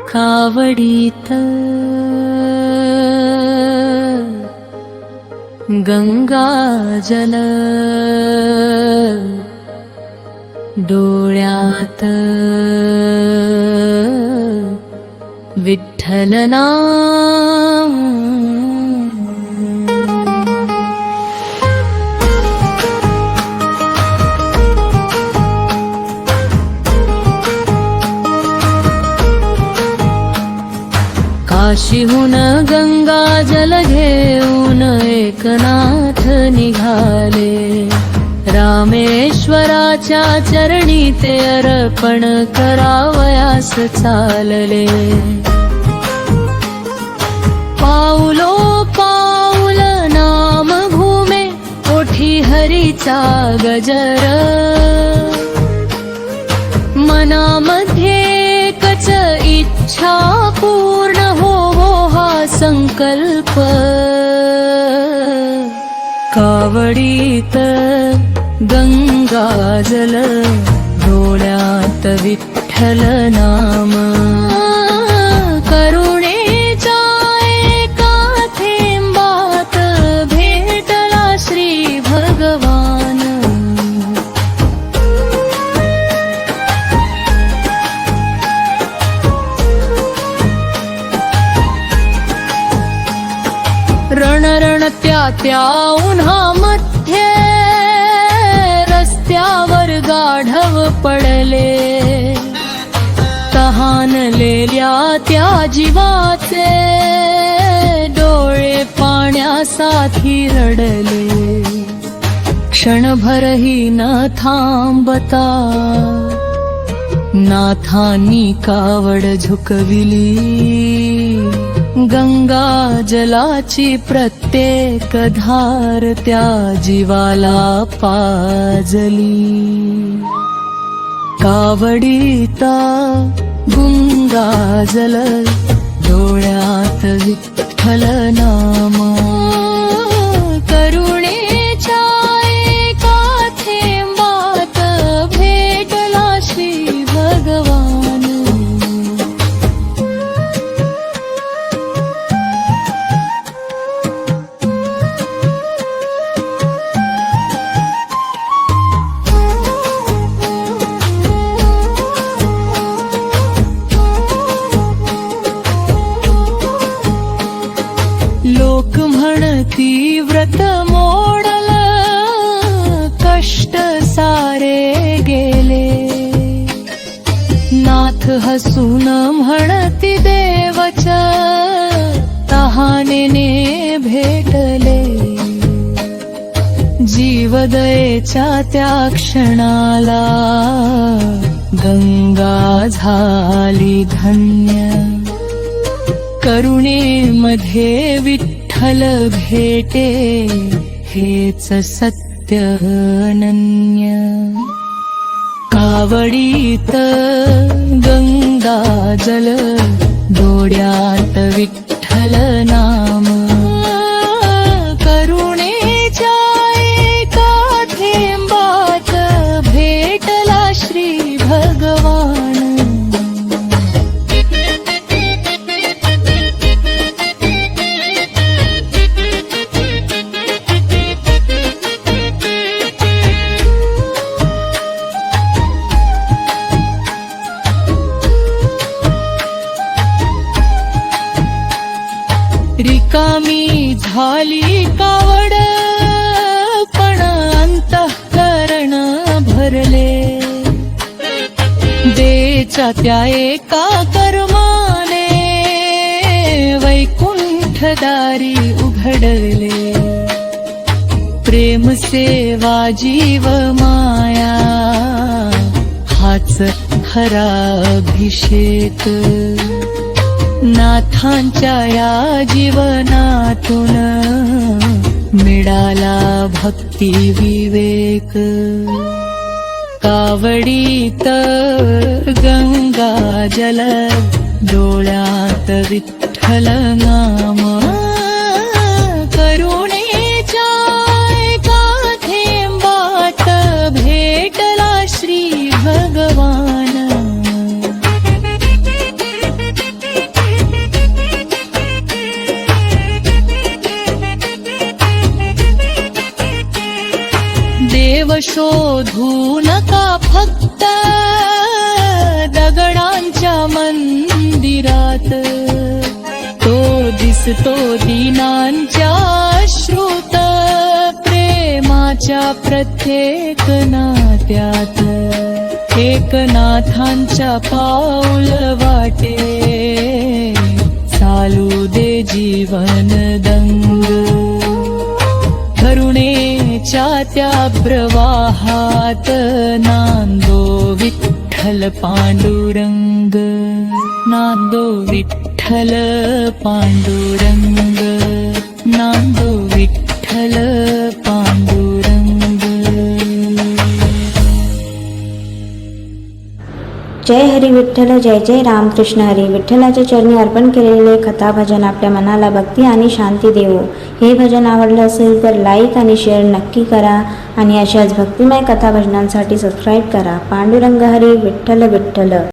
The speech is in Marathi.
कावडीत गंगाजल डोळ्यात विठ्ठल नाम काशीहून गंगाजल घेऊन एकनाथ निघाले रामेश्वराच्या चरणी ते अर्पण करावयास चालले पाऊलो पाऊल नाम घुमे ओठी हरीचा गजर मनामध्ये कच इच्छा पूर्ण हो हा संकल्प कावडीत गंगाजल डोळ्यात विठ्ठल नाम करुणेच्या एका थेंबात भेटला श्री भगवान रणरणत्या त्या उन्हामध्ये रस्त्यावर गाढव पडले तहानलेल्या त्या जीवाचे डोळे पाण्यासाठी रडले क्षणभरही न थांबता नाथांनी कावड झुकविली गंगा जलाची प्रत्येक धार त्या जीवाला पाजली कावडीता गंगाजल डोळ्यात विठ्ठल नाम करुणेच्या एका थेंबात भेटला श्री भगवान लोक म्हणती व्रत मोडल कष्ट सारे गेले नाथ हसून म्हणती देवच तहानेने भेटले जीवदयेच्या त्या क्षणाला गंगा झाली धन्य करुणेमध्ये विठ्ठल भेटे हेच सत्य अनन्य कावडीत गंगाजल डोळ्यात विठ्ठल नाम करुणेच्या एका थेंबात भेटला श्री भगवान रिकामी झाली कावड पण अंतःकरण भरले देच्या त्या एका कर्माने वैकुंठदारी उघडले प्रेम सेवा जीव माया हाच खरा अभिषेक नाथांच्या या जीवनातून मिळाला भक्ती विवेक कावडीत गंगाजल डोळ्यात विठ्ठल नाम करू देव शोधू नका फक्त दगडांच्या मंदिरात, तो दिसतो दीनांच्या श्रुत प्रेमाच्या प्रत्येक नात्यात. एकनाथांच्या पाऊल वाटे चालू दे जीवन दंग, करुणेच्या त्या प्रवाहात नांदो विठ्ठल पांडुरंग, नांदो विठ्ठल पांडुरंग, नांदो विठ्ठल पांडुरंग. जय हरी विठ्ठल, जय जय रामकृष्ण हरी. विठ्ठलाच्या चरणी अर्पण केलेले कथा भजन आपल्या मनाला भक्ती आणि शांती देवो. हे भजन आवडलं असेल तर लाईक आणि शेअर नक्की करा आणि अशाच भक्तिमय कथा भजनांसाठी सबस्क्राईब करा. पांडुरंग हरी, विठ्ठल विठ्ठल.